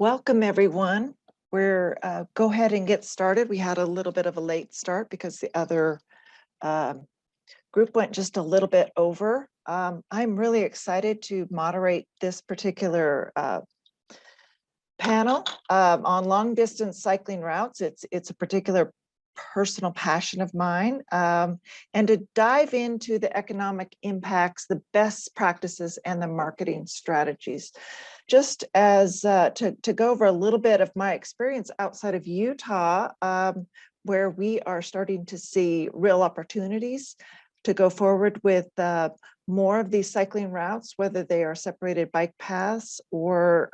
Welcome, everyone. We're go ahead and get started. We had a little bit of a late start because the other group went just a little bit over. I'm really excited to moderate this particular panel on long distance cycling routes. It's a particular personal passion of mine, and to dive into the economic impacts, the best practices, and the marketing strategies. Just as to go over a little bit of my experience outside of Utah, where we are starting to see real opportunities to go forward with more of these cycling routes, whether they are separated bike paths or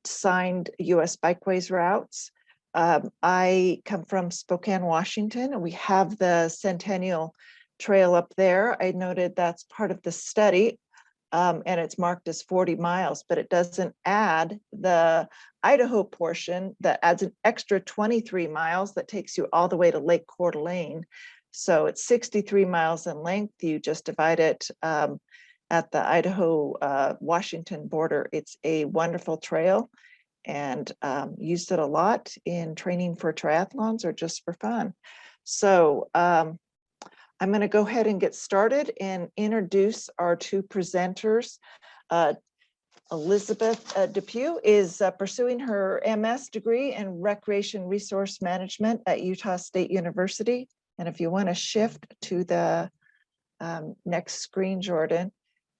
signed US bikeways routes. I come from Spokane, Washington, and we have the Centennial Trail up there. I noted that's part of the study, and it's marked as 40 miles, but it doesn't add the Idaho portion that adds an extra 23 miles that takes you all the way to Lake Coeur d'Alene. So it's 63 miles in length. You just divide it at the Idaho-Washington border. It's a wonderful trail, and used it a lot in training for triathlons or just for fun. So I'm going to go ahead and get started and introduce our two presenters. Elizabeth Depew is pursuing her MS degree in Recreation Resource Management at Utah State University. And if you want to shift to the next screen, Jordan,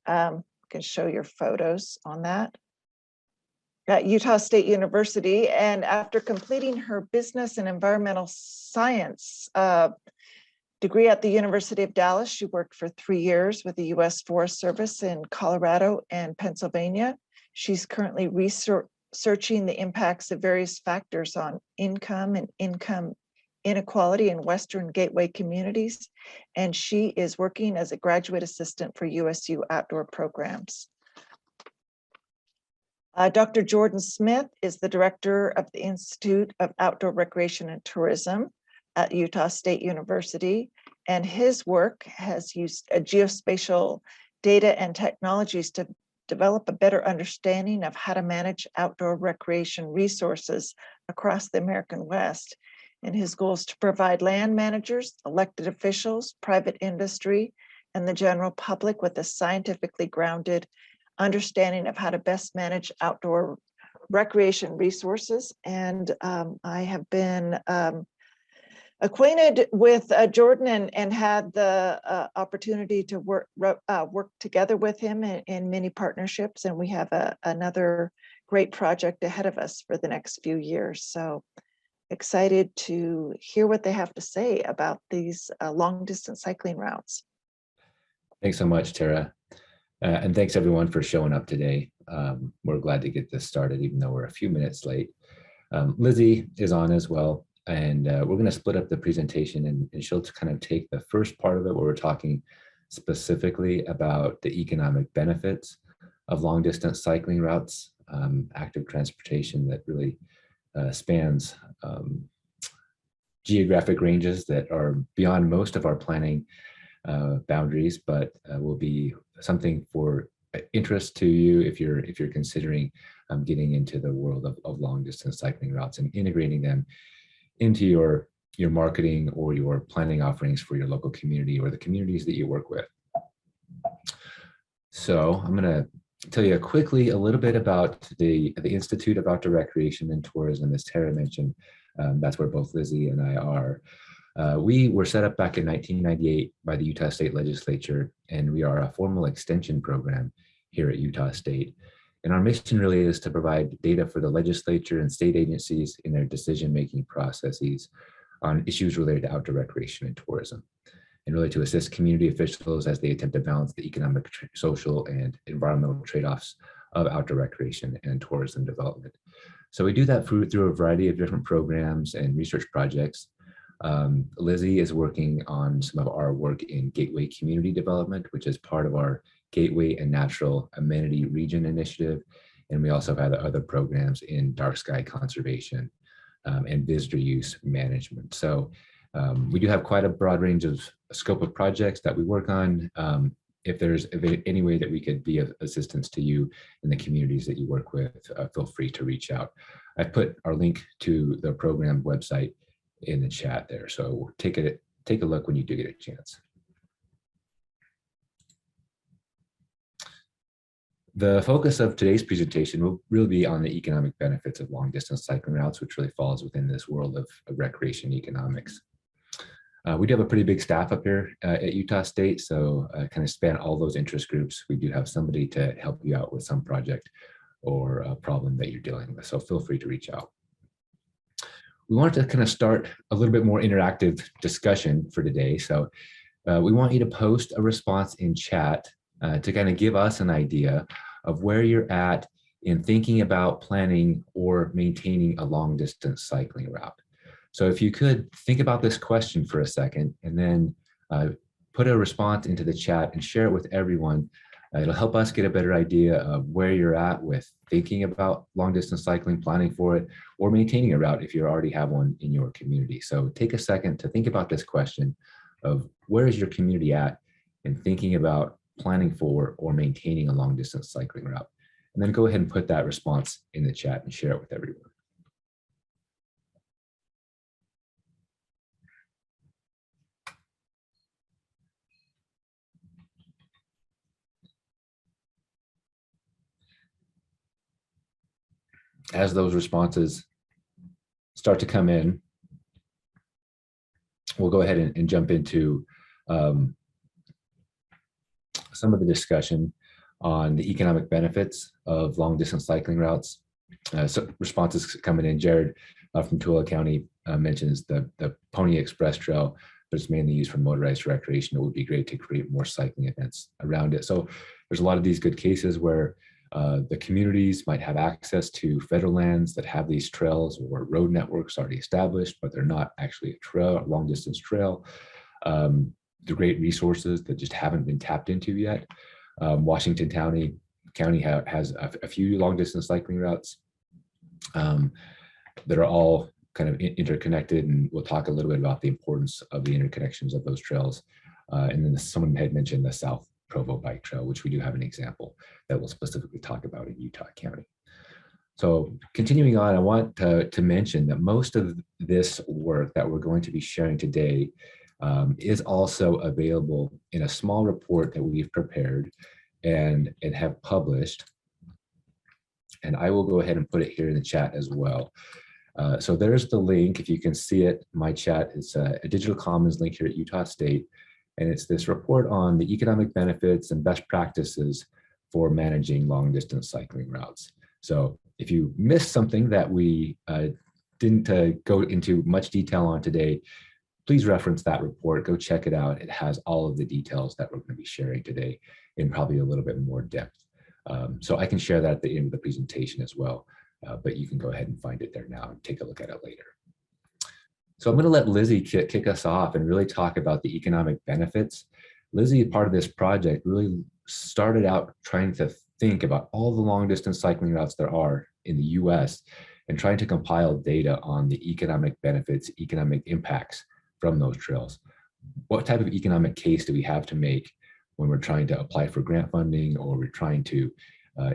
can show your photos on that. At Utah State University, and after completing her business and environmental science degree at the University of Dallas, she worked for 3 years with the U.S. Forest Service in Colorado and Pennsylvania. She's currently researching the impacts of various factors on income and income inequality in Western Gateway communities, and she is working as a graduate assistant for USU outdoor programs. Dr. Jordan Smith is the director of the Institute of Outdoor Recreation and Tourism at Utah State University, and his work has used geospatial data and technologies to develop a better understanding of how to manage outdoor recreation resources across the American West. And his goal is to provide land managers, elected officials, private industry, and the general public with a scientifically grounded understanding of how to best manage outdoor recreation resources. And I have been acquainted with Jordan and had the opportunity to work together with him in many partnerships. And we have another great project ahead of us for the next few years. So excited to hear what they have to say about these long distance cycling routes. Thanks so much, Tara. And thanks everyone for showing up today. We're glad to get this started, even though we're a few minutes late. Lizzie is on as well, and we're going to split up the presentation, and she'll kind of take the first part of it where we're talking specifically about the economic benefits of long distance cycling routes, active transportation that really spans geographic ranges that are beyond most of our planning boundaries, but will be something for interest to you if you're considering getting into the world of long distance cycling routes and integrating them into your marketing or your planning offerings for your local community or the communities that you work with. So I'm going to tell you quickly a little bit about the Institute of Outdoor Recreation and Tourism, as Tara mentioned. That's where both Lizzie and I are. We were set up back in 1998 by the Utah State Legislature, and we are a formal extension program here at Utah State. And our mission really is to provide data for the legislature and state agencies in their decision-making processes on issues related to outdoor recreation and tourism, and really to assist community officials as they attempt to balance the economic, social, and environmental trade-offs of outdoor recreation and tourism development. So we do that through a variety of different programs and research projects. Lizzie is working on some of our work in Gateway Community Development, which is part of our Gateway and Natural Amenity Region Initiative. And we also have other programs in dark sky conservation and visitor use management. So we do have quite a broad range of scope of projects that we work on. if there's any way that we could be of assistance to you in the communities that you work with, feel free to reach out. I've put our link to the program website in the chat there, so take a look when you do get a chance. The focus of today's presentation will really be on the economic benefits of long distance cycling routes, which really falls within this world of recreation economics. We do have a pretty big staff up here at Utah State, so kind of span all those interest groups. We do have somebody to help you out with some project or a problem that you're dealing with, so feel free to reach out. We wanted to kind of start a little bit more interactive discussion for today, so we want you to post a response in chat to kind of give us an idea of where you're at in thinking about planning or maintaining a long distance cycling route. So if you could think about this question for a second and then put a response into the chat and share it with everyone, it'll help us get a better idea of where you're at with thinking about long distance cycling, planning for it, or maintaining a route if you already have one in your community. So take a second to think about this question of where is your community at in thinking about planning for or maintaining a long distance cycling route. And then go ahead and put that response in the chat and share it with everyone. As those responses start to come in, we'll go ahead and jump into some of the discussion on the economic benefits of long distance cycling routes. So responses coming in. Jared from Tooele County mentions the Pony Express Trail, but it's mainly used for motorized recreation. It would be great to create more cycling events around it. So there's a lot of these good cases where the communities might have access to federal lands that have these trails or road networks already established, but they're not actually a trail, a long distance trail. The great resources that just haven't been tapped into yet. Washington County has a few long distance cycling routes that are all kind of interconnected, and we'll talk a little bit about the importance of the interconnections of those trails. And then someone had mentioned the South Provo Bike Trail, which we do have an example that we'll specifically talk about in Utah County. So continuing on, I want to mention that most of this work that we're going to be sharing today is also available in a small report that we've prepared and have published. And I will go ahead and put it here in the chat as well. So there's the link, if you can see it, my chat. It's a digital commons link here at Utah State. And it's this report on the economic benefits and best practices for managing long distance cycling routes. So if you missed something that we didn't go into much detail on today, please reference that report, go check it out. It has all of the details that we're going to be sharing today in probably a little bit more depth. So I can share that at the end of the presentation as well, but you can go ahead and find it there now and take a look at it later. So I'm going to let Lizzie kick us off and really talk about the economic benefits. Lizzie, part of this project, really started out trying to think about all the long distance cycling routes there are in the US and trying to compile data on the economic benefits, economic impacts from those trails. What type of economic case do we have to make when we're trying to apply for grant funding, or we're trying to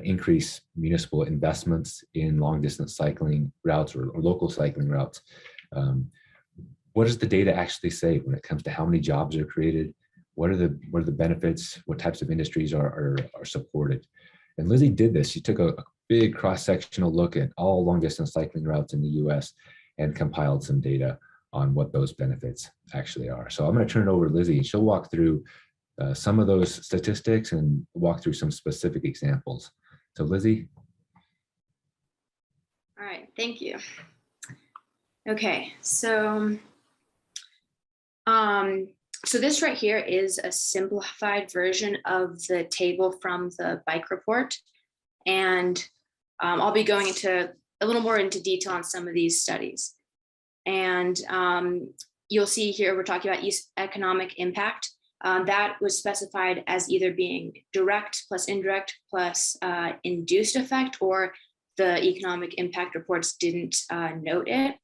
increase municipal investments in long distance cycling routes or local cycling routes? What does the data actually say when it comes to how many jobs are created? What are the benefits? What types of industries are supported? And Lizzie did this. She took a big cross-sectional look at all long distance cycling routes in the US and compiled some data on what those benefits actually are. So I'm going to turn it over to Lizzie, and she'll walk through some of those statistics and walk through some specific examples. So Lizzie. All right, thank you. Okay, so this right here is a simplified version of the table from the bike report. And I'll be going into a little more into detail on some of these studies. And you'll see here, we're talking about economic impact. That was specified as either being direct plus indirect plus induced effect, or the economic impact reports didn't note it.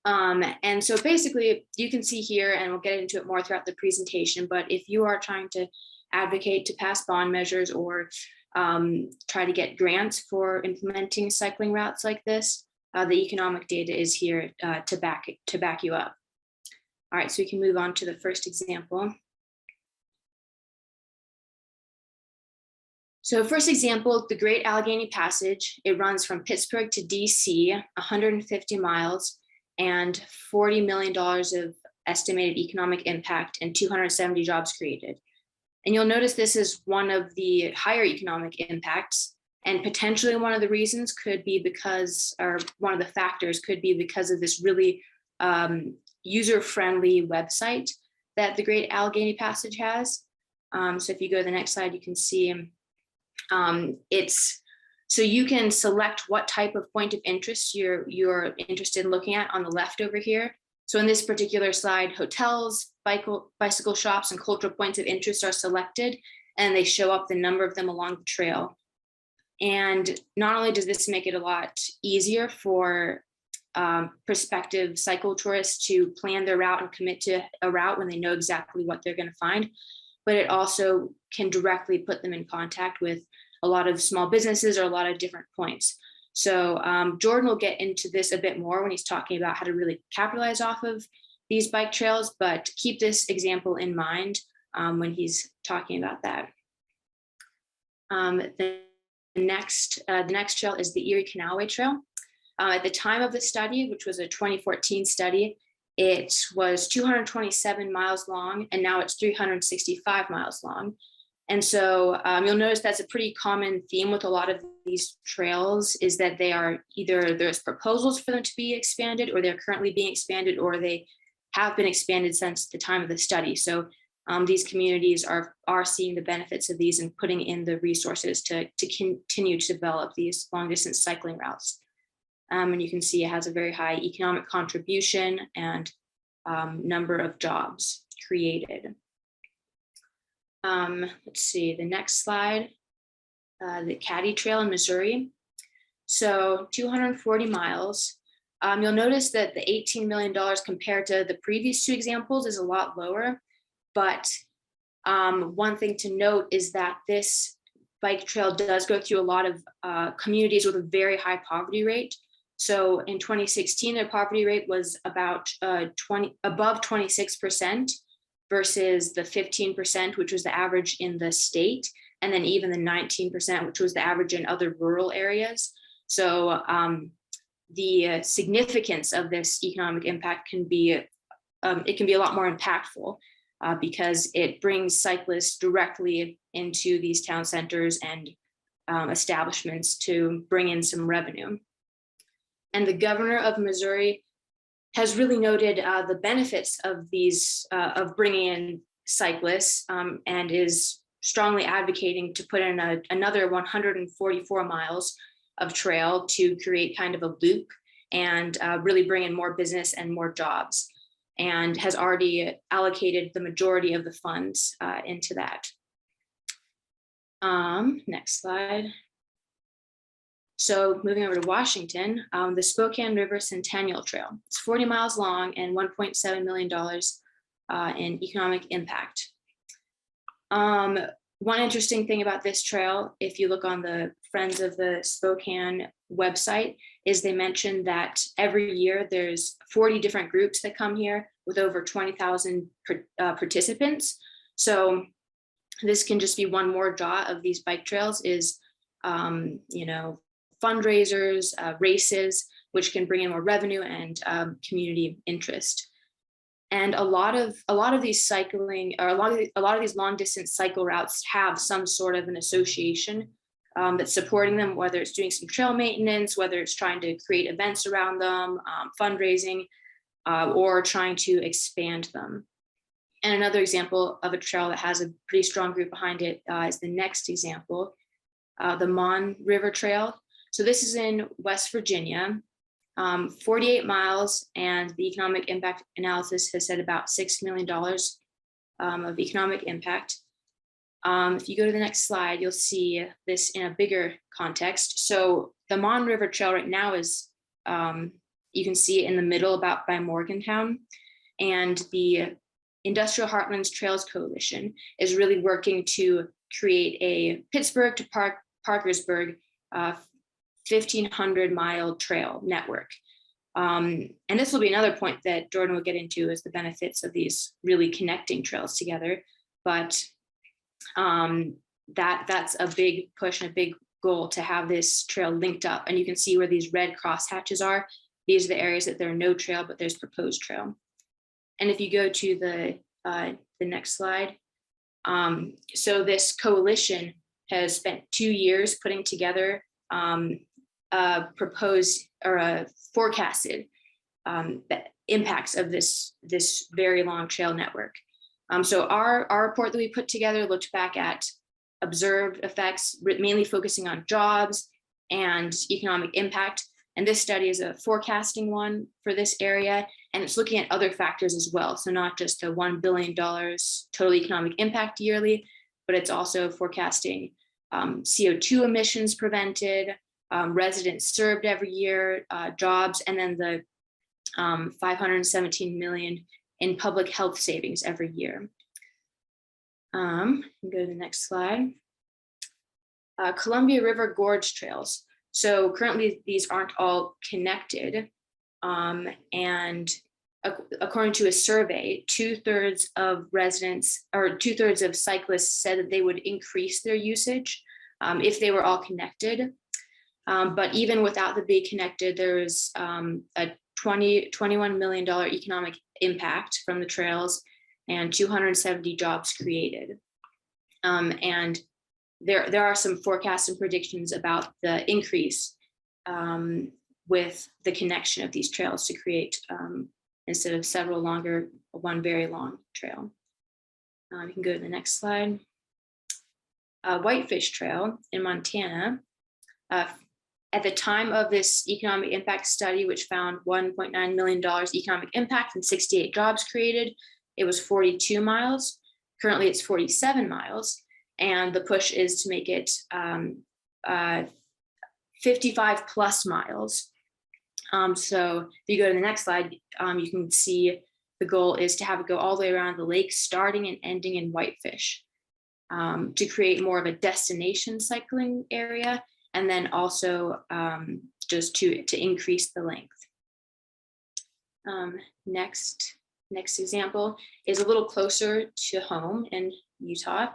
And so basically you can see here, and we'll get into it more throughout the presentation, but if you are trying to advocate to pass bond measures or try to get grants for implementing cycling routes like this, the economic data is here to back you up. All right, so we can move on to the first example. So first example, the Great Allegheny Passage. It runs from Pittsburgh to DC, 150 miles and $40 million of estimated economic impact and 270 jobs created. And you'll notice this is one of the higher economic impacts, and potentially one of the reasons could be because, or one of the factors could be because of this really user-friendly website that the Great Allegheny Passage has. So if you go to the next slide, you can see so you can select what type of point of interest you're interested in looking at on the left over here. So in this particular slide, hotels, bicycle shops, and cultural points of interest are selected, and they show up the number of them along the trail. And not only does this make it a lot easier for prospective cycle tourists to plan their route and commit to a route when they know exactly what they're going to find, but it also can directly put them in contact with a lot of small businesses or a lot of different points. So Jordan will get into this a bit more when he's talking about how to really capitalize off of these bike trails, but keep this example in mind when he's talking about that. The next trail is the Erie Canalway Trail. At the time of the study, which was a 2014 study, it was 227 miles long, and now it's 365 miles long. And so you'll notice that's a pretty common theme with a lot of these trails, is that they are either there's proposals for them to be expanded, or they're currently being expanded, or they have been expanded since the time of the study. So these communities are seeing the benefits of these and putting in the resources to continue to develop these long distance cycling routes. And you can see it has a very high economic contribution and number of jobs created. Let's see, the next slide, the Caddy Trail in Missouri. So 240 miles. You'll notice that the $18 million compared to the previous two examples is a lot lower. But one thing to note is that this bike trail does go through a lot of communities with a very high poverty rate. So in 2016, their poverty rate was about above 26%. Versus the 15%, which was the average in the state, and then even the 19%, which was the average in other rural areas. So the significance of this economic impact can be, it can be a lot more impactful because it brings cyclists directly into these town centers and establishments to bring in some revenue. And the governor of Missouri has really noted the benefits of these, of bringing in cyclists, and is strongly advocating to put in another 144 miles of trail to create kind of a loop and really bring in more business and more jobs, and has already allocated the majority of the funds into that. Next slide. So moving over to Washington, the Spokane River Centennial Trail. It's 40 miles long and $1.7 million in economic impact. One interesting thing about this trail, if you look on the Friends of the Spokane website, is they mention that every year there's 40 different groups that come here with over 20,000 participants. So this can just be one more draw of these bike trails is, fundraisers, races, which can bring in more revenue and community interest. And a lot of these cycling, or a lot of these long distance cycle routes have some sort of an association that's supporting them, whether it's doing some trail maintenance, whether it's trying to create events around them, fundraising, or trying to expand them. And another example of a trail that has a pretty strong group behind it is the next example, the Mon River Trail. So this is in West Virginia, 48 miles, and the economic impact analysis has said about $6 million of economic impact. If you go to the next slide, you'll see this in a bigger context. So the Mon River Trail right now is, you can see it in the middle about by Morgantown, and the Industrial Heartlands Trails Coalition is really working to create a Pittsburgh to Parkersburg 1,500-mile trail network. And this will be another point that Jordan will get into, is the benefits of these really connecting trails together. But that's a big push and a big goal, to have this trail linked up. And you can see where these red crosshatches are. These are the areas that there are no trail, but there's proposed trail. And if you go to the next slide, so this coalition has spent 2 years putting together proposed or forecasted the impacts of this very long trail network. So our report that we put together looked back at observed effects, mainly focusing on jobs and economic impact. And this study is a forecasting one for this area, and it's looking at other factors as well. So not just the $1 billion total economic impact yearly, but it's also forecasting CO2 emissions prevented, residents served every year, jobs, and then the 517 million in public health savings every year. Go to the next slide. Columbia River Gorge trails. So currently these aren't all connected. And according to a survey, 2/3 of residents, or 2/3 of cyclists, said that they would increase their usage if they were all connected. But even without the being connected, there was a $21 million economic impact from the trails and 270 jobs created. And there are some forecasts and predictions about the increase with the connection of these trails to create, instead of several longer, one very long trail. You can go to the next slide. Whitefish Trail in Montana. At the time of this economic impact study, which found $1.9 million economic impact and 68 jobs created, it was 42 miles. Currently it's 47 miles. And the push is to make it 55 plus miles. So if you go to the next slide, you can see the goal is to have it go all the way around the lake, starting and ending in Whitefish, to create more of a destination cycling area, and then also just to increase the length. Next example is a little closer to home in Utah,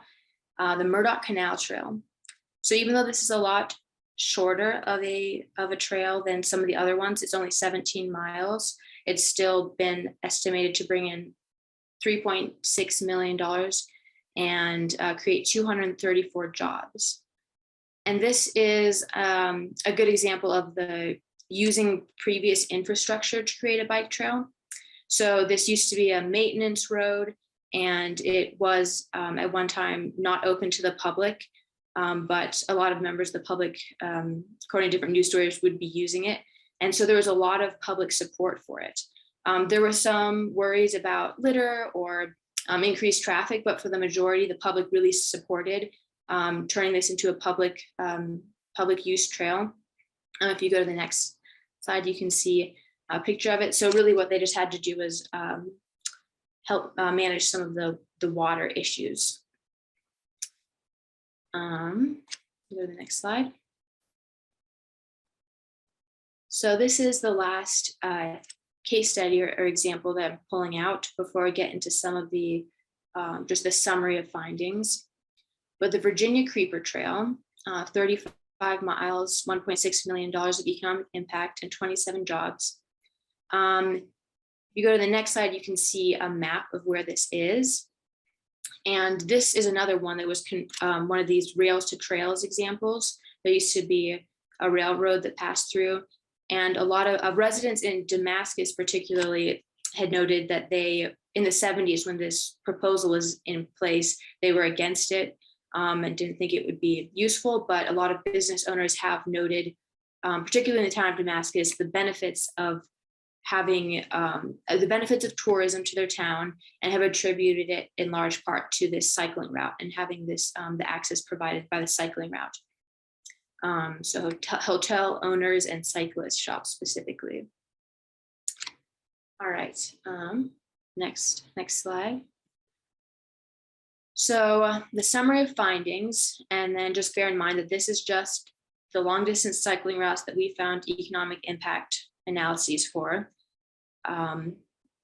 the Murdoch Canal Trail. So even though this is a lot shorter of a trail than some of the other ones, it's only 17 miles. It's still been estimated to bring in $3.6 million and create 234 jobs. And this is a good example of the using previous infrastructure to create a bike trail. So this used to be a maintenance road, and it was at one time not open to the public, but a lot of members of the public, according to different news stories, would be using it. And so there was a lot of public support for it. There were some worries about litter or increased traffic, but for the majority, the public really supported turning this into a public use trail. If you go to the next slide, you can see a picture of it. So really what they just had to do was help manage some of the water issues. Go to the next slide. So this is the last case study or example that I'm pulling out before I get into some of the just the summary of findings. But the Virginia Creeper Trail, 35 miles, $1.6 million of economic impact and 27 jobs. If you go to the next slide, you can see a map of where this is. And this is another one that was one of these rails to trails examples. There used to be a railroad that passed through, and a lot of residents in Damascus particularly had noted that they, in the 70s, when this proposal was in place, they were against it and didn't think it would be useful. But a lot of business owners have noted, particularly in the town of Damascus, the benefits of having the benefits of tourism to their town, and have attributed it in large part to this cycling route and having this the access provided by the cycling route. So hotel owners and cyclists shop specifically. All right, next slide. So the summary of findings, and then just bear in mind that this is just the long distance cycling routes that we found economic impact analyses for.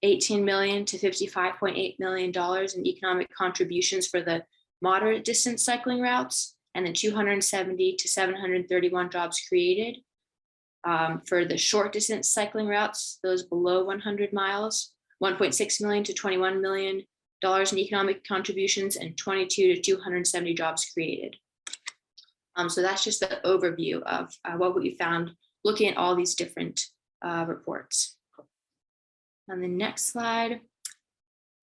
18 million to $55.8 million in economic contributions for the moderate distance cycling routes, and then 270 to 731 jobs created. For the short distance cycling routes, those below 100 miles, 1.6 million to $21 million in economic contributions, and 22 to 270 jobs created. So that's just the overview of what we found looking at all these different reports. On the next slide,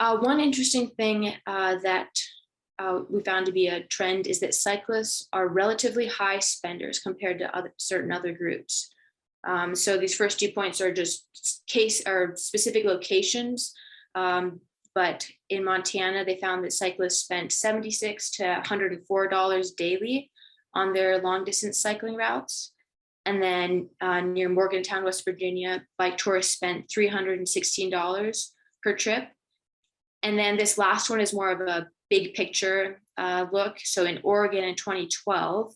one interesting thing that we found to be a trend is that cyclists are relatively high spenders compared to certain other groups. So these first 2 points are just specific locations, but in Montana, they found that cyclists spent $76 to $104 daily on their long distance cycling routes. And then near Morgantown, West Virginia, bike tourists spent $316 per trip. And then this last one is more of a big picture look. So in Oregon in 2012,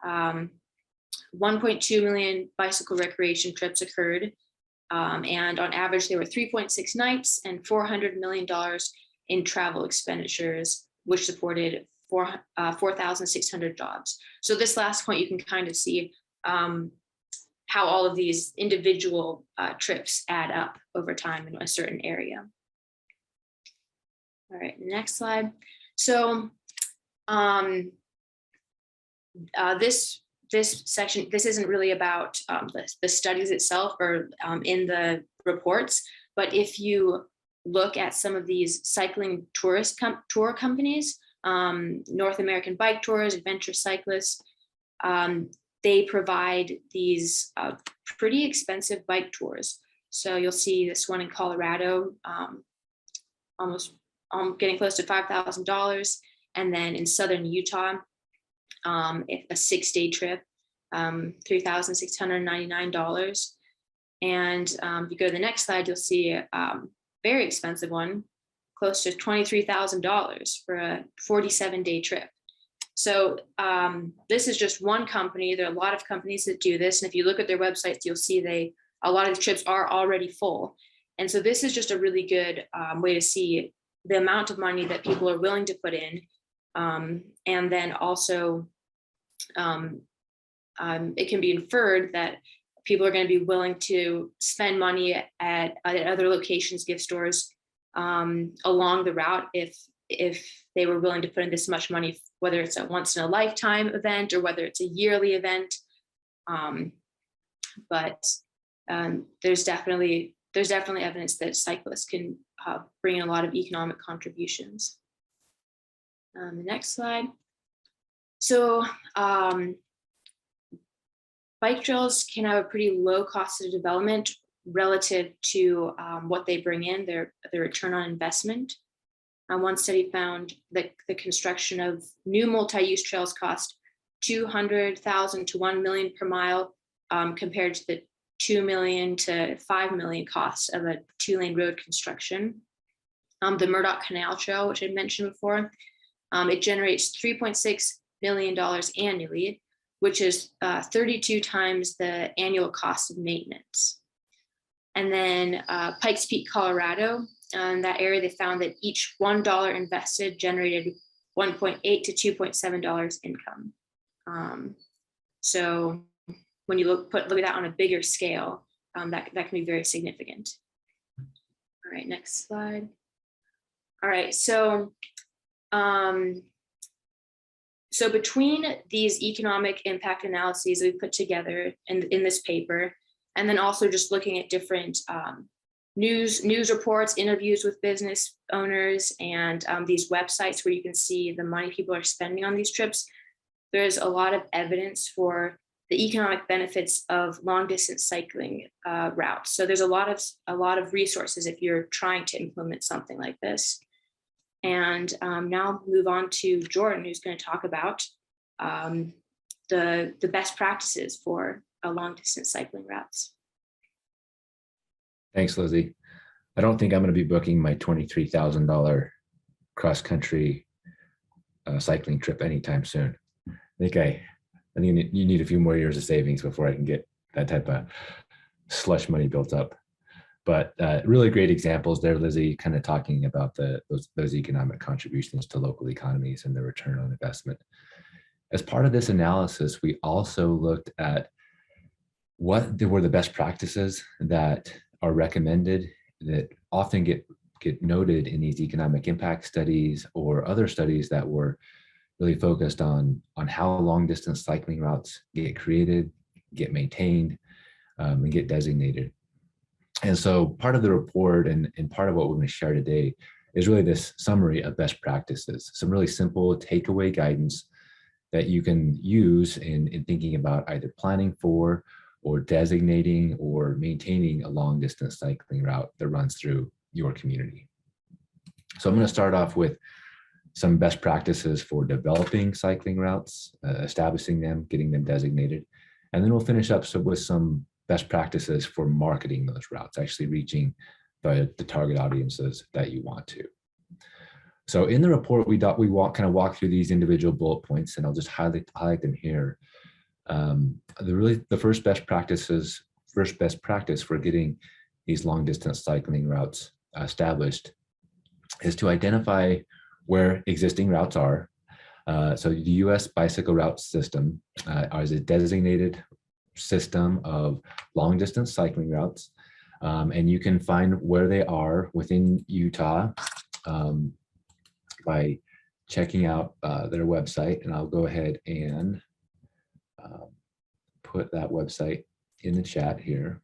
1.2 million bicycle recreation trips occurred. And on average, there were 3.6 nights and $400 million in travel expenditures, which supported 4,600 jobs. So this last point, you can kind of see how all of these individual trips add up over time in a certain area. All right, next slide. So this section, this isn't really about the studies itself or in the reports, but if you look at some of these cycling tour companies, North American Bike Tours, Adventure Cyclists, they provide these pretty expensive bike tours. So you'll see this one in Colorado, almost getting close to $5,000. And then in Southern Utah, a 6-day trip, $3,699. And if you go to the next slide, you'll see a very expensive one, close to $23,000 for a 47-day trip. So this is just one company. There are a lot of companies that do this. And if you look at their websites, you'll see a lot of the trips are already full. And so this is just a really good way to see the amount of money that people are willing to put in. And then also it can be inferred that people are going to be willing to spend money at other locations, gift stores along the route if they were willing to put in this much money, whether it's a once in a lifetime event or whether it's a yearly event. But there's definitely evidence that cyclists can bring in a lot of economic contributions. The next slide. So bike trails can have a pretty low cost of development relative to what they bring in, their return on investment. One study found that the construction of new multi-use trails cost $200,000 to $1 million per mile, compared to the $2 million to $5 million cost of a 2-lane road construction. The Murdoch Canal Trail, which I mentioned before, it generates $3.6 million annually, which is 32 times the annual cost of maintenance. And then Pikes Peak, Colorado, in that area, they found that each $1 invested generated $1.8 to $2.7 income. So when you look at that on a bigger scale, that can be very significant. All right, next slide. All right, so between these economic impact analyses we put together in this paper, and then also just looking at different news reports, interviews with business owners, and these websites where you can see the money people are spending on these trips, there's a lot of evidence for the economic benefits of long distance cycling routes. So there's a lot of resources if you're trying to implement something like this. And now I'll move on to Jordan, who's going to talk about the best practices for long distance cycling routes. Thanks, Lizzie. I don't think I'm going to be booking my $23,000 cross-country cycling trip anytime soon. I think you need a few more years of savings before I can get that type of slush money built up. But really great examples there, Lizzie, kind of talking about those economic contributions to local economies and the return on investment. As part of this analysis, we also looked at what were the best practices that are recommended that often get noted in these economic impact studies or other studies that were really focused on how long distance cycling routes get created, get maintained, and get designated. And so part of the report and part of what we're going to share today is really this summary of best practices, some really simple takeaway guidance that you can use in thinking about either planning for or designating or maintaining a long distance cycling route that runs through your community. So I'm going to start off with some best practices for developing cycling routes, establishing them, getting them designated, and then we'll finish up with some best practices for marketing those routes, actually reaching the target audiences that you want to. So in the report, we kind of walk through these individual bullet points, and I'll just highlight them here. The first best practice for getting these long distance cycling routes established is to identify where existing routes are. So the U.S. bicycle route system is a designated system of long distance cycling routes, and you can find where they are within Utah by checking out their website, and I'll go ahead and put that website in the chat here.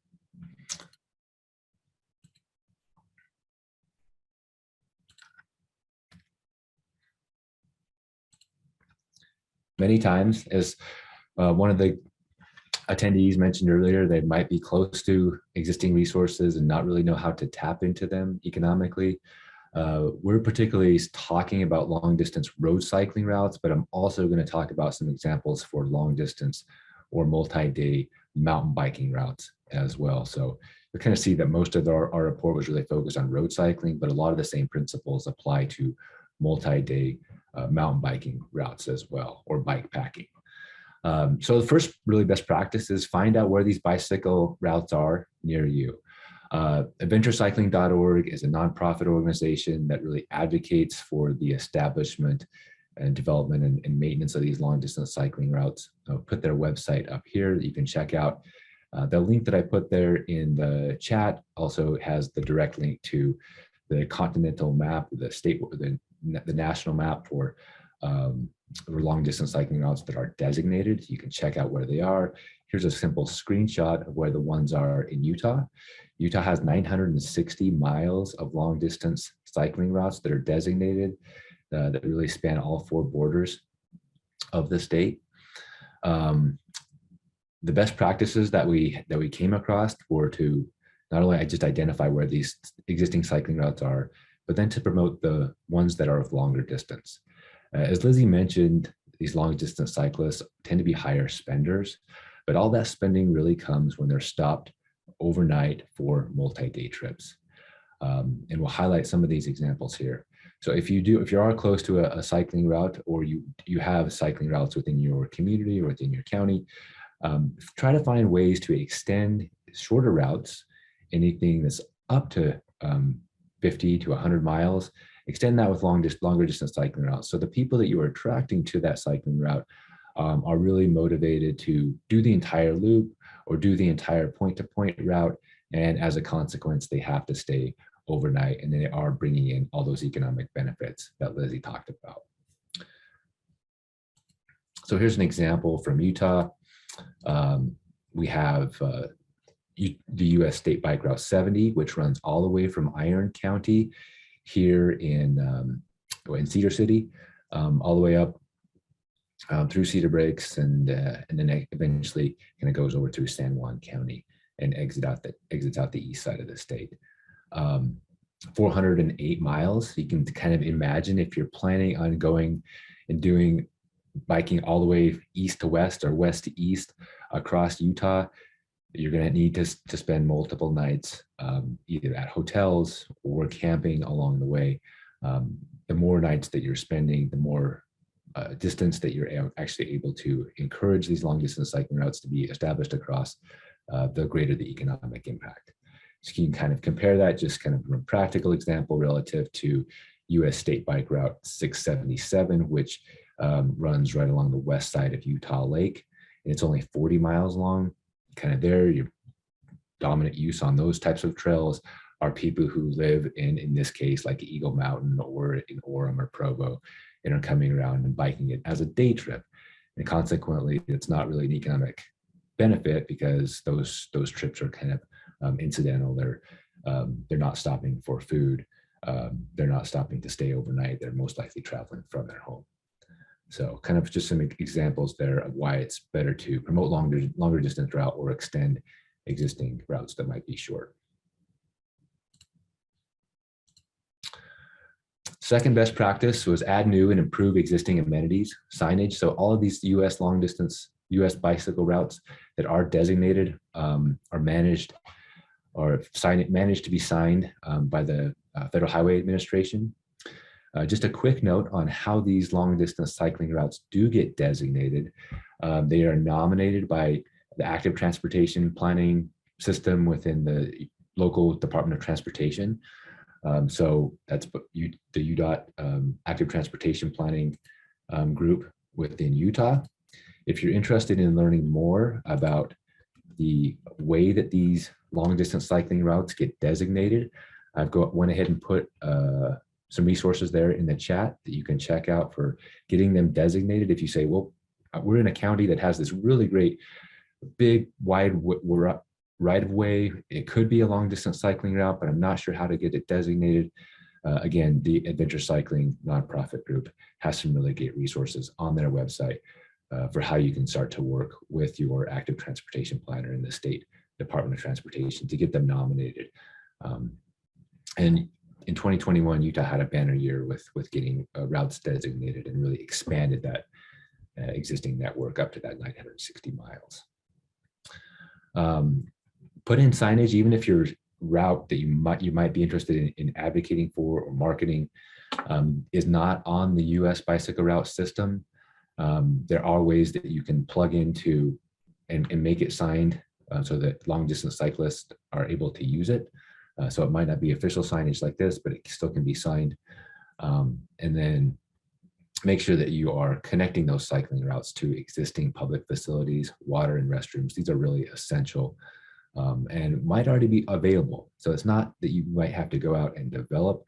Many times, as one of the attendees mentioned earlier, they might be close to existing resources and not really know how to tap into them economically. We're particularly talking about long distance road cycling routes, but I'm also going to talk about some examples for long distance or multi-day mountain biking routes as well. So you kind of see that most of our report was really focused on road cycling, but a lot of the same principles apply to multi-day mountain biking routes as well, or bike packing. So the first really best practice is find out where these bicycle routes are near you. AdventureCycling.org is a nonprofit organization that really advocates for the establishment and development and maintenance of these long distance cycling routes. I'll put their website up here that you can check out. The link that I put there in the chat also has the direct link to the continental map, the national map for long distance cycling routes that are designated. You can check out where they are. Here's a simple screenshot of where the ones are in Utah. Utah has 960 miles of long distance cycling routes that are designated that really span all four borders of the state. The best practices that we came across were to not only just identify where these existing cycling routes are, but then to promote the ones that are of longer distance. As Lizzie mentioned, these long distance cyclists tend to be higher spenders, but all that spending really comes when they're stopped overnight for multi-day trips. And we'll highlight some of these examples here. So if you are close to a cycling route, or you have cycling routes within your community or within your county, try to find ways to extend shorter routes, anything that's up to 50 to 100 miles, extend that with longer distance cycling routes. So the people that you are attracting to that cycling route are really motivated to do the entire loop or do the entire point-to-point route. And as a consequence, they have to stay overnight, and they are bringing in all those economic benefits that Lizzie talked about. So here's an example from Utah. We have the U.S. State Bike Route 70, which runs all the way from Iron County here in Cedar City, all the way up through Cedar Breaks, and then eventually kind of goes over through San Juan County and exits out the east side of the state. 408 miles. You can kind of imagine if you're planning on going and doing biking all the way east to west or west to east across Utah, you're going to need to spend multiple nights either at hotels or camping along the way. The more nights that you're spending, the more distance that you're actually able to encourage these long distance cycling routes to be established across, the greater the economic impact. So you can kind of compare that just kind of from a practical example relative to US State Bike Route 677, which runs right along the west side of Utah Lake. And it's only 40 miles long. Kind of there, your dominant use on those types of trails are people who live in this case, like Eagle Mountain or in Orem or Provo, and are coming around and biking it as a day trip. And consequently, it's not really an economic benefit because those trips are kind of incidental. They're not stopping for food. They're not stopping to stay overnight. They're most likely traveling from their home. So kind of just some examples there of why it's better to promote longer distance route or extend existing routes that might be short. Second best practice was add new and improve existing amenities, signage. So all of these US long distance, US bicycle routes that are designated are managed or managed to be signed by the Federal Highway Administration. Just a quick note on how these long distance cycling routes do get designated. They are nominated by the active transportation planning system within the local Department of Transportation. So that's the UDOT active transportation planning group within Utah. If you're interested in learning more about the way that these long distance cycling routes get designated, I've went ahead and put some resources there in the chat that you can check out for getting them designated. If you say, well, we're in a county that has this really great, big, wide right of way. It could be a long distance cycling route, but I'm not sure how to get it designated. Again, the Adventure Cycling nonprofit group has some really great resources on their website for how you can start to work with your active transportation planner in the state Department of Transportation to get them nominated. And in 2021, Utah had a banner year with getting routes designated and really expanded that existing network up to that 960 miles. Put in signage, even if your route that you might be interested in advocating for or marketing is not on the US bicycle route system. There are ways that you can plug into and make it signed so that long distance cyclists are able to use it. So it might not be official signage like this, but it still can be signed. And then make sure that you are connecting those cycling routes to existing public facilities, water and restrooms. These are really essential and might already be available. So it's not that you might have to go out and develop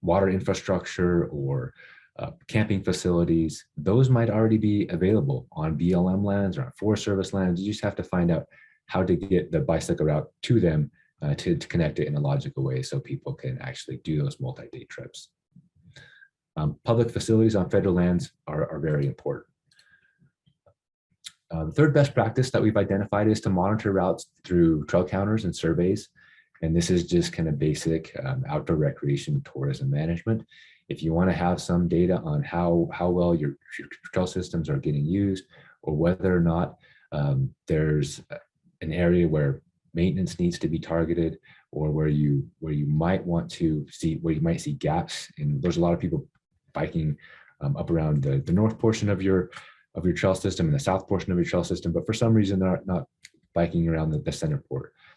water infrastructure or camping facilities. Those might already be available on BLM lands or on Forest Service lands. You just have to find out how to get the bicycle route to them to connect it in a logical way so people can actually do those multi-day trips. Public facilities on federal lands are very important. The third best practice that we've identified is to monitor routes through trail counters and surveys. And this is just kind of basic outdoor recreation tourism management. If you want to have some data on how well your trail systems are getting used, or whether or not there's an area where maintenance needs to be targeted, or where you might want to see, where you might see gaps. And there's a lot of people biking up around the north portion of your trail system and the south portion of your trail system, but for some reason they're not biking around the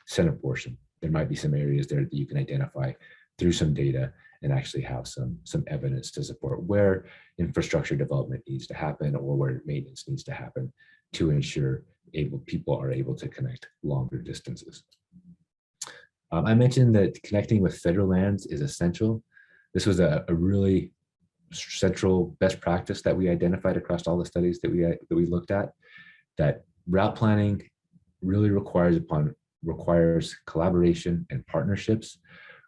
center portion. There might be some areas there that you can identify through some data and actually have some evidence to support where infrastructure development needs to happen or where maintenance needs to happen to ensure people are able to connect longer distances. I mentioned that connecting with federal lands is essential. This was a really central best practice that we identified across all the studies that we looked at, that route planning really requires collaboration and partnerships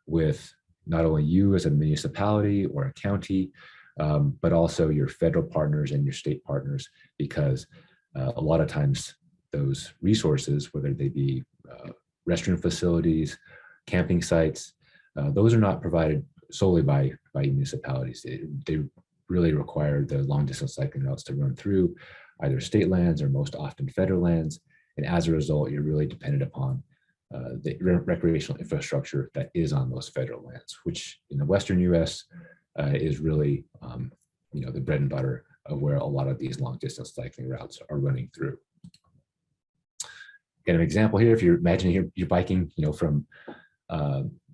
with not only you as a municipality or a county, but also your federal partners and your state partners, because a lot of times those resources, whether they be restroom facilities, camping sites, those are not provided solely by municipalities. They really require the long distance cycling routes to run through either state lands or most often federal lands. And as a result, you're really dependent upon the recreational infrastructure that is on those federal lands, which in the Western US is really the bread and butter of where a lot of these long distance cycling routes are running through. Got an example here. If you're imagining you're biking, from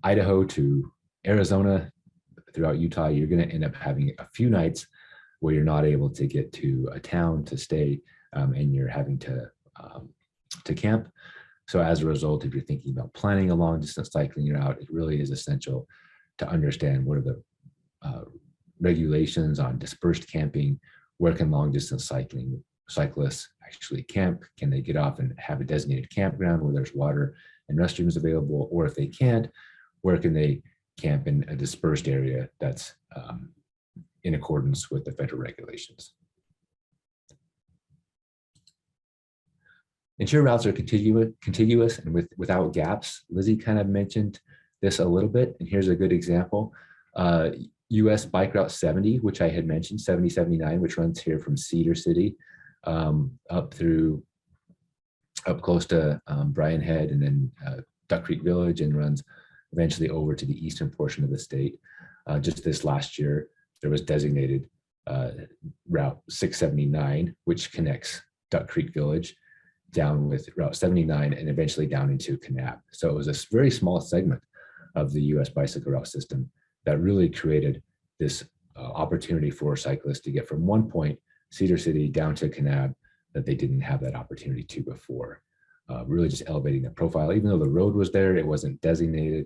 Idaho to Arizona throughout Utah, you're going to end up having a few nights where you're not able to get to a town to stay, and you're having to camp. So as a result, if you're thinking about planning a long distance cycling route, it really is essential to understand what are the regulations on dispersed camping. Where can long distance cyclists actually camp? Can they get off and have a designated campground where there's water and restrooms available? Or if they can't, where can they camp in a dispersed area that's in accordance with the federal regulations? Ensure routes are contiguous and without gaps. Lizzie kind of mentioned this a little bit, and here's a good example. US Bike Route 70, which I had mentioned, 7079, which runs here from Cedar City up close to Bryan Head and then Duck Creek Village, and runs eventually over to the eastern portion of the state. Just this last year, there was designated Route 679, which connects Duck Creek Village down with Route 79 and eventually down into Kanab. So it was a very small segment of the US bicycle route system that really created this opportunity for cyclists to get from one point, Cedar City, down to Kanab, that they didn't have that opportunity to before. Really just elevating the profile. Even though the road was there, it wasn't designated.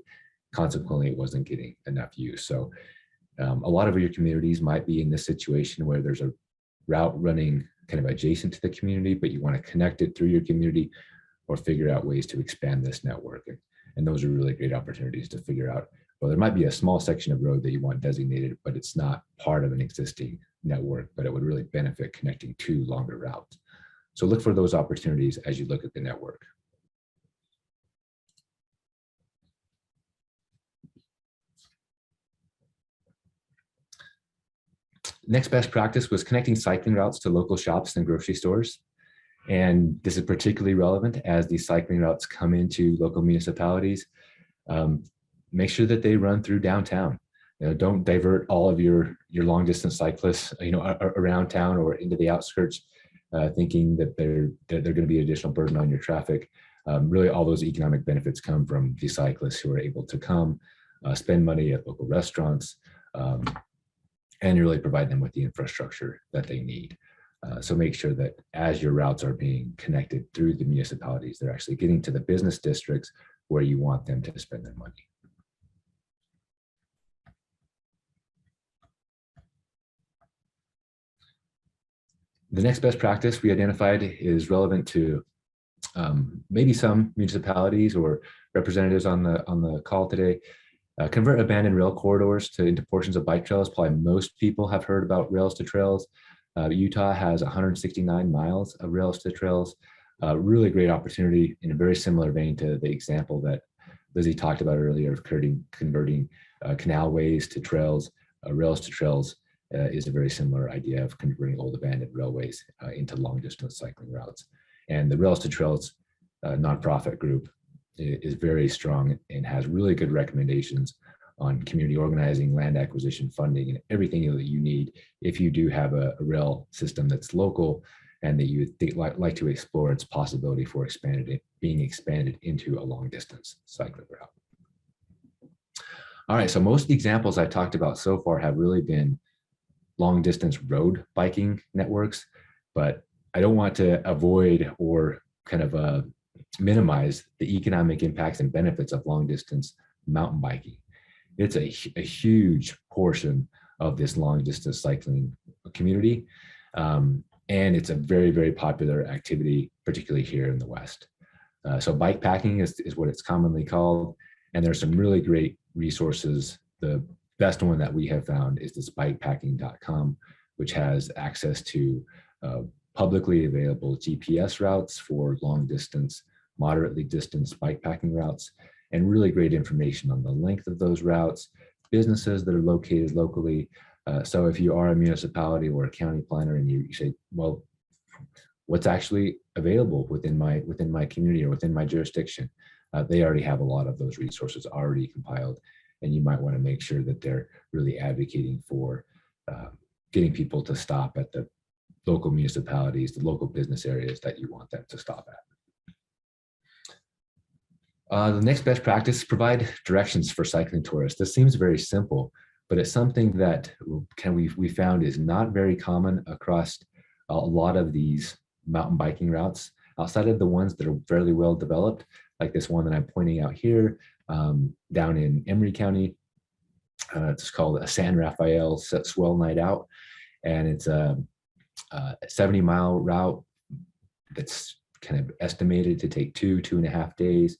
Consequently, it wasn't getting enough use. So a lot of your communities might be in this situation where there's a route running kind of adjacent to the community, but you want to connect it through your community or figure out ways to expand this network. And those are really great opportunities to figure out, well, there might be a small section of road that you want designated, but it's not part of an existing network, but it would really benefit connecting two longer routes. So look for those opportunities as you look at the network. Next best practice was connecting cycling routes to local shops and grocery stores. And this is particularly relevant as these cycling routes come into local municipalities. Make sure that they run through downtown. Don't divert all of your long distance cyclists, around town or into the outskirts, thinking that they're going to be an additional burden on your traffic. Really, all those economic benefits come from the cyclists who are able to come, spend money at local restaurants, and really provide them with the infrastructure that they need. So make sure that as your routes are being connected through the municipalities, they're actually getting to the business districts where you want them to spend their money. The next best practice we identified is relevant to maybe some municipalities or representatives on the call today. Convert abandoned rail corridors into portions of bike trails. Probably most people have heard about rails to trails. Utah has 169 miles of rails to trails. Really great opportunity in a very similar vein to the example that Lizzie talked about earlier of converting canalways to trails. Rails to trails is a very similar idea of converting old abandoned railways into long distance cycling routes. And the Rails to Trails nonprofit group is very strong and has really good recommendations on community organizing, land acquisition, funding, and everything that you need if you do have a rail system that's local and that you like to explore its possibility for being expanded into a long distance cycling route. All right, so most of the examples I talked about so far have really been long distance road biking networks, but I don't want to avoid or kind of minimize the economic impacts and benefits of long distance mountain biking. It's a huge portion of this long distance cycling community. And it's a very, very popular activity, particularly here in the West. So bikepacking is what it's commonly called. And there's some really great resources. The best one that we have found is this bikepacking.com, which has access to publicly available GPS routes for long distance, moderately distanced bikepacking routes, and really great information on the length of those routes, businesses that are located locally. So if you are a municipality or a county planner and you say, well, what's actually available within my community or within my jurisdiction, they already have a lot of those resources already compiled, and you might want to make sure that they're really advocating for getting people to stop at the local municipalities, the local business areas that you want them to stop at. The next best practice, provide directions for cycling tourists. This seems very simple, but it's something that we found is not very common across a lot of these mountain biking routes, outside of the ones that are fairly well developed, like this one that I'm pointing out here, down in Emery County. It's called a San Rafael Swell Night Out, and it's a 70-mile route that's kind of estimated to take 2.5 days.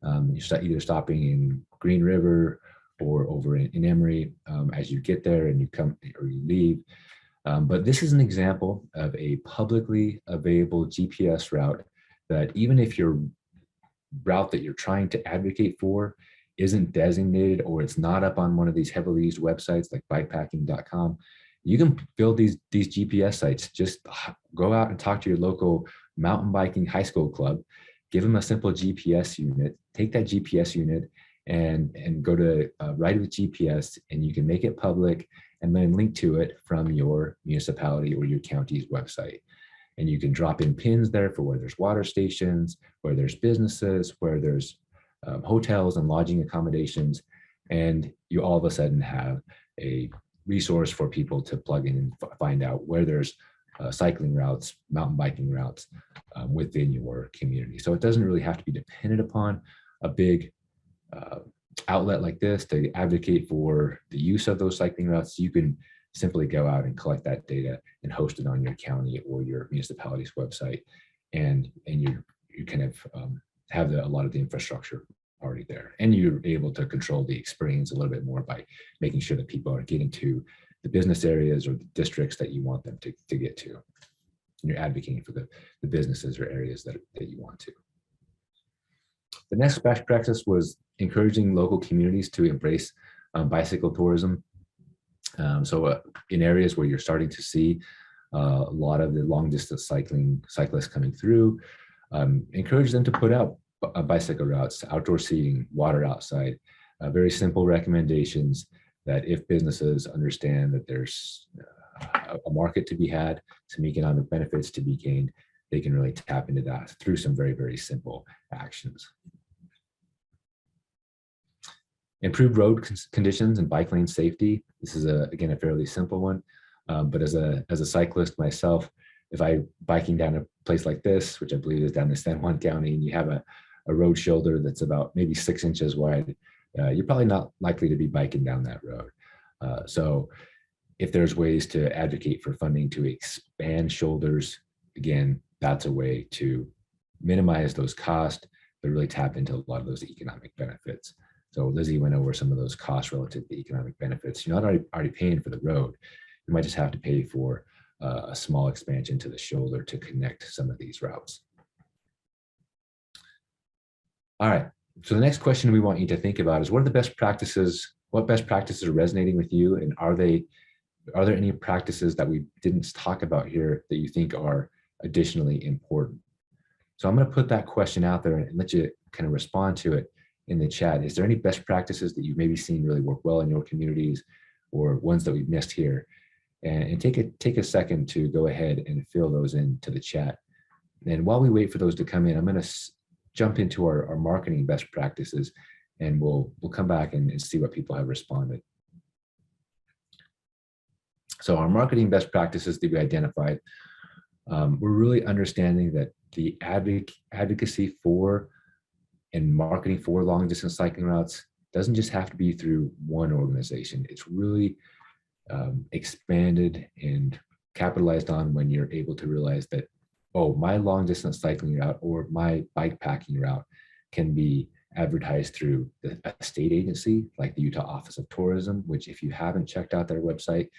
You're either stopping in Green River or over in Emery as you get there and you come or you leave. But this is an example of a publicly available GPS route that, even if your route that you're trying to advocate for isn't designated, or it's not up on one of these heavily used websites like bikepacking.com, you can build these GPS sites. Just go out and talk to your local mountain biking high school club, give them a simple GPS unit, take that GPS unit and go to Ride with GPS, and you can make it public and then link to it from your municipality or your county's website. And you can drop in pins there for where there's water stations, where there's businesses, where there's hotels and lodging accommodations. And you all of a sudden have a resource for people to plug in and find out where there's cycling routes, mountain biking routes within your community. So it doesn't really have to be dependent upon a big outlet like this to advocate for the use of those cycling routes. You can simply go out and collect that data and host it on your county or your municipality's website, and you kind of have a lot of the infrastructure already there, and you're able to control the experience a little bit more by making sure that people are getting to the business areas or the districts that you want them to get to, and you're advocating for the businesses or areas that you want to. The next best practice was encouraging local communities to embrace bicycle tourism. So in areas where you're starting to see a lot of the long distance cyclists coming through, encourage them to put out bicycle routes, outdoor seating, water outside, very simple recommendations that if businesses understand that there's a market to be had, some economic benefits to be gained, they can really tap into that through some very, very simple actions. Improved road conditions and bike lane safety. This is again a fairly simple one, but as a cyclist myself, if I'm biking down a place like this, which I believe is down in San Juan County, and you have a road shoulder that's about maybe 6 inches wide, you're probably not likely to be biking down that road. So if there's ways to advocate for funding to expand shoulders, again, that's a way to minimize those costs, but really tap into a lot of those economic benefits. So Lizzie went over some of those costs relative to the economic benefits. You're not already paying for the road. You might just have to pay for a small expansion to the shoulder to connect some of these routes. All right, so the next question we want you to think about is, what are the best practices? What best practices are resonating with you? And are there any practices that we didn't talk about here that you think are additionally important? So I'm going to put that question out there and let you kind of respond to it in the chat. Is there any best practices that you've maybe seen really work well in your communities, or ones that we've missed here? And take a second to go ahead and fill those into the chat. And while we wait for those to come in, I'm going to jump into our marketing best practices, and we'll come back and see what people have responded. So our marketing best practices that we identified, we're really understanding that the advocacy for and marketing for long distance cycling routes doesn't just have to be through one organization. It's really expanded and capitalized on when you're able to realize that, oh, my long distance cycling route or my bike packing route can be advertised through a state agency like the Utah Office of Tourism, which, if you haven't checked out their website,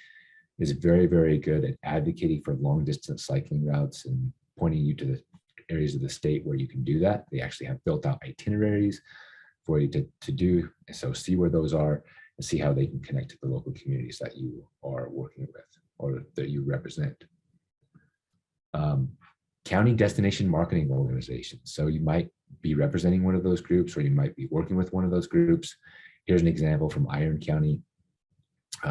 is very, very good at advocating for long distance cycling routes and pointing you to the areas of the state where you can do that. They actually have built out itineraries for you to do. So see where those are and see how they can connect to the local communities that you are working with or that you represent. County destination marketing organizations. So you might be representing one of those groups, or you might be working with one of those groups. Here's an example from Iron County,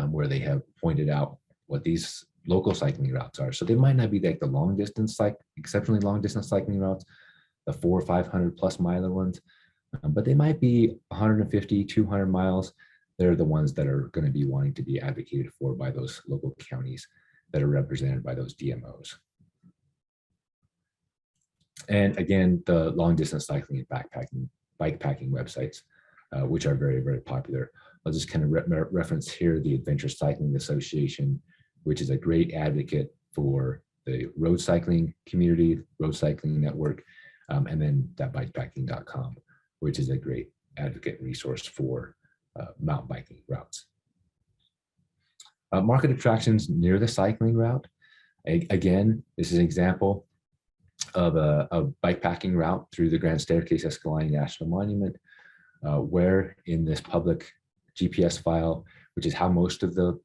where they have pointed out what these local cycling routes are. So they might not be like the long distance, like exceptionally long distance cycling routes, the 400 or 500 plus miler ones, but they might be 150, 200 miles. They're the ones that are going to be wanting to be advocated for by those local counties that are represented by those DMOs. And again, the long distance cycling and bikepacking websites, which are very, very popular. I'll just kind of reference here the Adventure Cycling Association, which is a great advocate for the road cycling community, road cycling network, and then that bikepacking.com, which is a great advocate resource for mountain biking routes. Market attractions near the cycling route. Again, this is an example of a bikepacking route through the Grand Staircase Escalante National Monument, where in this public GPS file, which is how most of the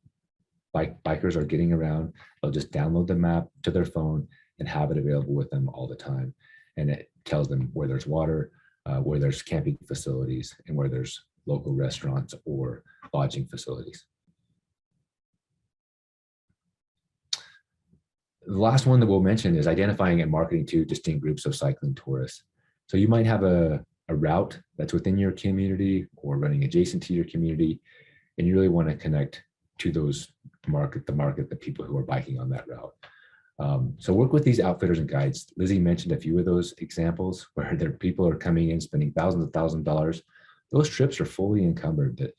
bikers are getting around, they'll just download the map to their phone and have it available with them all the time. And it tells them where there's water, where there's camping facilities, and where there's local restaurants or lodging facilities. The last one that we'll mention is identifying and marketing to distinct groups of cycling tourists. So you might have a route that's within your community or running adjacent to your community, and you really want to connect to those the people who are biking on that route. So work with these outfitters and guides. Lizzie mentioned a few of those examples where their people are coming in, spending thousands of dollars. Those trips are fully encumbered. That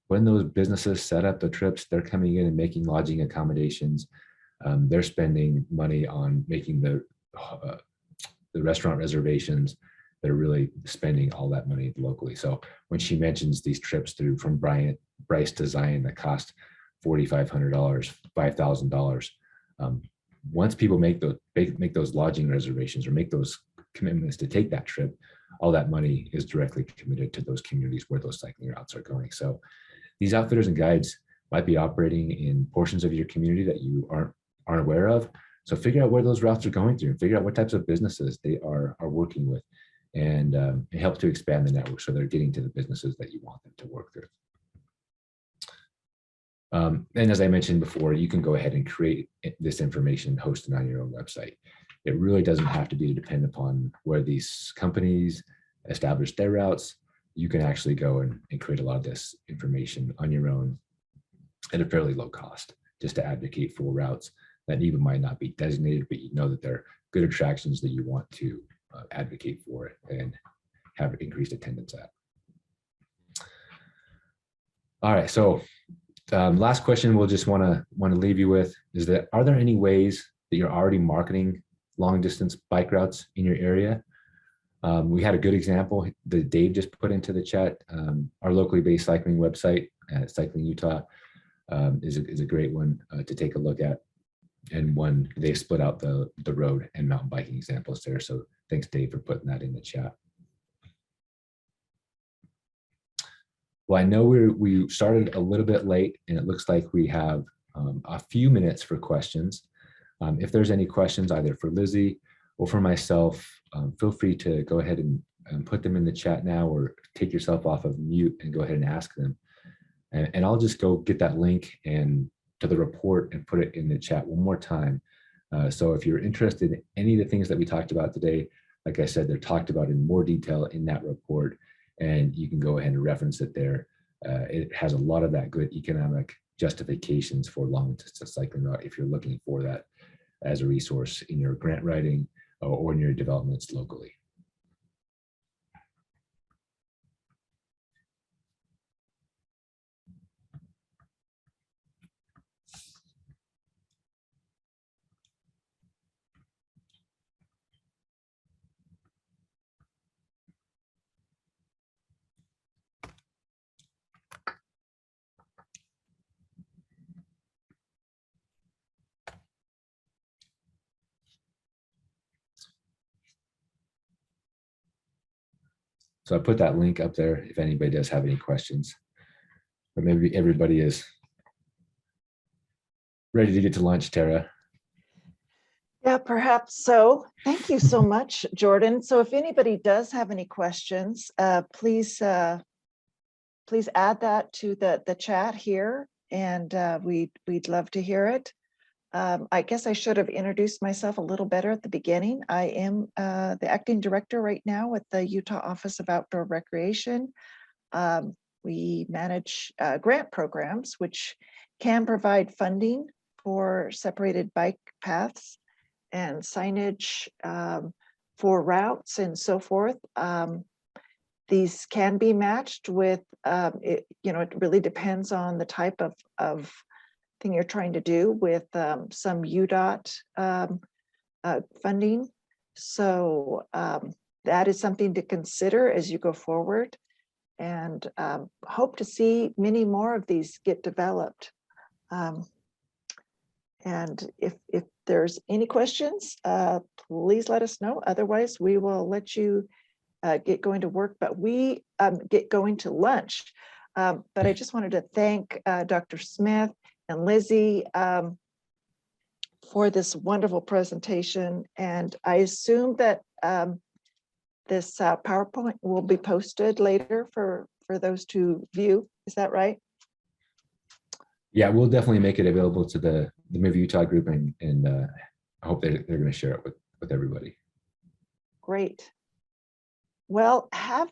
when those businesses set up the trips, they're coming in and making lodging accommodations. They're spending money on making the restaurant reservations. They're really spending all that money locally. So when she mentions these trips through from Bryce to Zion that cost $4,500, $5,000, once people make those lodging reservations or make those commitments to take that trip, all that money is directly committed to those communities where those cycling routes are going. So these outfitters and guides might be operating in portions of your community that you aren't aware of. So figure out where those routes are going through and figure out what types of businesses they are working with, and help to expand the network so they're getting to the businesses that you want them to work through. And as I mentioned before, you can go ahead and create this information, host it on your own website. It really doesn't have to be dependent upon where these companies establish their routes. You can actually go and create a lot of this information on your own at a fairly low cost, just to advocate for routes that even might not be designated, but you know that they're good attractions that you want to advocate for and have increased attendance at. All right, so last question we'll just want to leave you with is that, are there any ways that you're already marketing long distance bike routes in your area? We had a good example that Dave just put into the chat. Our locally based cycling website, Cycling Utah, is a great one to take a look at. And one, they split out the road and mountain biking examples there. So thanks, Dave, for putting that in the chat. Well, I know we started a little bit late, and it looks like we have a few minutes for questions. If there's any questions, either for Lizzie or for myself, feel free to go ahead and put them in the chat now, or take yourself off of mute and go ahead and ask them. And I'll just go get that link and to the report and put it in the chat one more time. So if you're interested in any of the things that we talked about today, like I said, they're talked about in more detail in that report, and you can go ahead and reference it there. It has a lot of that good economic justifications for long distance cycling route if you're looking for that as a resource in your grant writing or in your developments locally. So I put that link up there if anybody does have any questions. But maybe everybody is ready to get to lunch, Tara. Yeah, perhaps so. Thank you so much, Jordan. So if anybody does have any questions, please add that to the chat here, and we'd love to hear it. I guess I should have introduced myself a little better at the beginning. I am the acting director right now with the Utah Office of Outdoor Recreation. We manage grant programs, which can provide funding for separated bike paths and signage for routes and so forth. These can be matched with, it really depends on the type of thing you're trying to do with some UDOT funding. So that is something to consider as you go forward, and hope to see many more of these get developed. And if there's any questions, please let us know. Otherwise, we will let you get going to work, but we get going to lunch. But I just wanted to thank Dr. Smith and Lizzie for this wonderful presentation. And I assume that this PowerPoint will be posted later for those to view. Is that right? Yeah, we'll definitely make it available to the Move Utah group, and I hope they're going to share it with everybody. Great. Well, have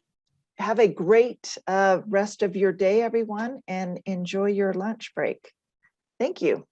a great rest of your day, everyone, and enjoy your lunch break. Thank you.